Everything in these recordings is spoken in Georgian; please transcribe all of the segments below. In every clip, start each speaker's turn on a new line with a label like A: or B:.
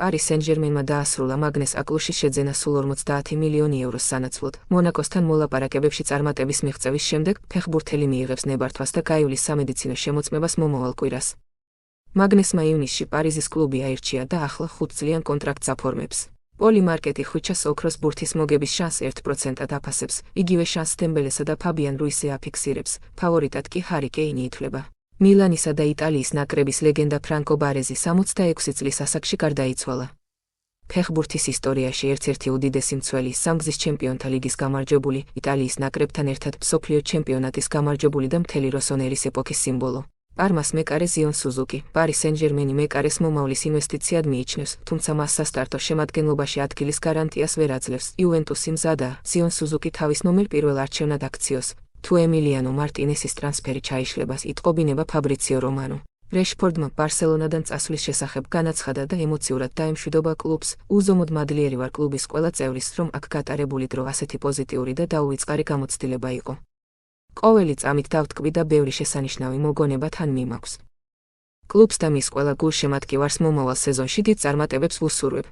A: Paris Saint-Germain-მა დაასრულა მაგნეს აკლუშის შეძენა სულ 50 მილიონი ევროს სანაცვლოდ. მონაკოსთან მოლაპარაკებებში წარმატების მიღწევის შემდეგ ფეხბურთელი მიიღებს ნებართვას და გაივლის სამედიცინო შემოწმებას მომავალ კვირას. მაგნესმა ივნისში პარიზის კლუბი აირჩია და ახლა 5 წლიან კონტრაქტს აფორმებს. პოლი მარკეტი ხვიჩას ოქროს ბურთის მოგების შანსს 1%-ად აფასებს, იგივე შანსს დემბელესა და ფაბიან რუისზე აფიქსირებს, ფავორიტად კი ჰარი კეინი ითვლება. მილანისა და იტალიის ნაკრების ლეგენდა ფრანკო ბარეზი 66 წლის ასაკში გარდაიცვალა. ფეხბურთის ისტორიაში ერთ-ერთი უდიდესი მცველი, სამგზის ჩემპიონთა ლიგის გამარჯვებული, იტალიის ნაკრებთან ერთად მსოფლიო ჩემპიონატის გამარჯვებული და მთელი როსონერის ეპოქის სიმბოლო. პარმას მეკარე ზიონ სუზუკი, Paris Saint-Germain-ი მეკარეს მომავლის ინვესტიციად მიიჩნევს, თუმცა მას სასტარტო შემადგენლობაში ადგილის გარანტიას ვერ აძლევს. იუვენტუსი მზადაა, ზიონ სუზუკი თავის ნომერ პირველ არჩევნად აქციოს. თუ ემილიანო მარტინესის ტრანსფერი ჩაიშლება, იტყობინება ფაბრიციო რომანო. რეშფორდმა ბარსელონადან წასვლის შესახებ განაცხადა და ემოციურად დაემშვიდობა კლუბს. უზომოდ მადლიერი ვარ კლუბის ყველა წევრის, რომ აქ გატარებული დრო ასეთი პოზიტიური და დაუვიწყარი გამოცდილება იყო. ყოველი წამით დავთქვი და ბევრი შესანიშნავი მოგონება თან მიმაქვს. კლუბს და მის ყველა გულშემატკივარს მომავალ სეზონში დიდ წარმატებებს ვუსურვებ.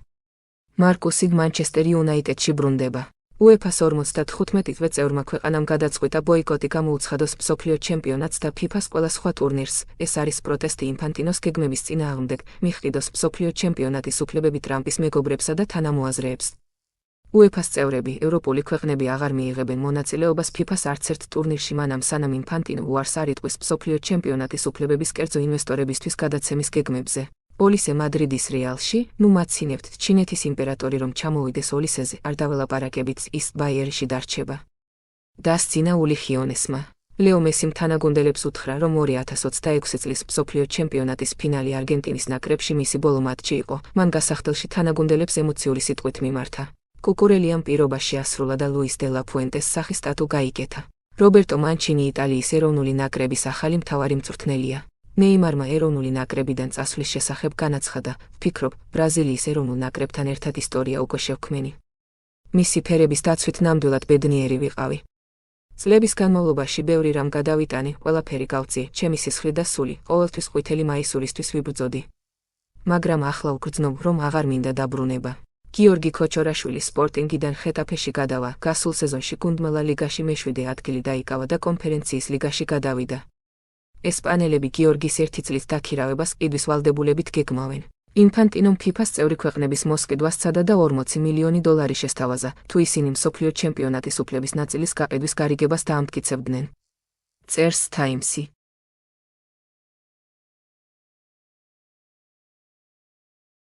A: მარკუსი მანჩესტერ იუნაიტედში ბრუნდება. UEFA-ს 55-ვე წევრმა ქვეყანამ გადაწყვიტა ბოიკოტი გამოუცხადოს მსოფლიო ჩემპიონატს და FIFA-ს ყველა სხვა ტურნირს. ეს არის პროტესტი ინფანტინოს გეგმების წინააღმდეგ, მიჰყიდოს მსოფლიო ჩემპიონატის უფლებები ტრამპის მეგობრებსა და თანამოაზრეებს. UEFA-ს წევრები, ევროპული ქვეყნები აღარ მიიღებენ მონაწილეობას FIFA-ს არცერთ ტურნირში მანამ სანამ ინფანტინო უარს არ იტყვის მსოფლიო ჩემპიონატის უფლებების კერძო ინვესტორებისთვის გადაცემის გეგმებზე. ოლისე მადრიდის რეალში, მაცინებთ, ჩინეთის იმპერატორი რომ ჩამოვიდეს ოლისეზე, არ დაველაპარაკებით, ის ბაიერში დარჩება. დასცინა ულიხიონესმა. ლეო მესიმ თანაგუნდელებს უთხრა, რომ 2026 წლის მსოფლიო ჩემპიონატის ფინალი არგენტინის ნაკრებში მისი ბოლო მატჩი იყო. მან გასახდელში თანაგუნდელებს ემოციური სიტყვით მიმართა. კუკურელიამ პირობაში ასრულა და ლუის დე ლა ფუენტეს სახის სტატუ გაიკეთა. რობერტო მანჩინი იტალიის ეროვნული ნაკრების ახალი მთავარი მწვრთნელია. ნეიმარმა ეროვნული ნაკრებიდან წასვლის შესახებ განაცხადა, ვფიქრობ, ბრაზილიის ეროვნულ ნაკრებთან ერთად ისტორია უკვე შევქმენი. მისი ფერების დაცვით ნამდვილად ბედნიერი ვიყავი. წლების განმავლობაში ბევრი რამ გადავიტანი, ყველაფერი გავწიე, ჩემი სისხლი და სული, ყოველთვის ყვითელი მაისურისთვის ვიბრძოდი. მაგრამ ახლა ვგრძნობ, რომ აღარ მინდა დაბრუნება. გიორგი ქოჩორაშვილი სპორტინგიდან ხეტაფეში გადავა, გასულ სეზონში გუნდმა ლა ლიგაში მე-7 ადგილი დაიკავა და კონფერენციის ლიგაში გადავიდა. ესპანელები გიორგის 1 წლის დაქირავებას ყიდვის ვალდებულებით გეგმავენ. ინფანტინომ FIFA-ს წევრი ქვეყნების მოსყიდვას სცადა და 40 მილიონი დოლარი შესთავაზა, თუ ისინი მსოფლიო ჩემპიონატის უფლების ნაწილის გაყიდვის გარიგებას დაამტკიცებდნენ. წერს Times-ი.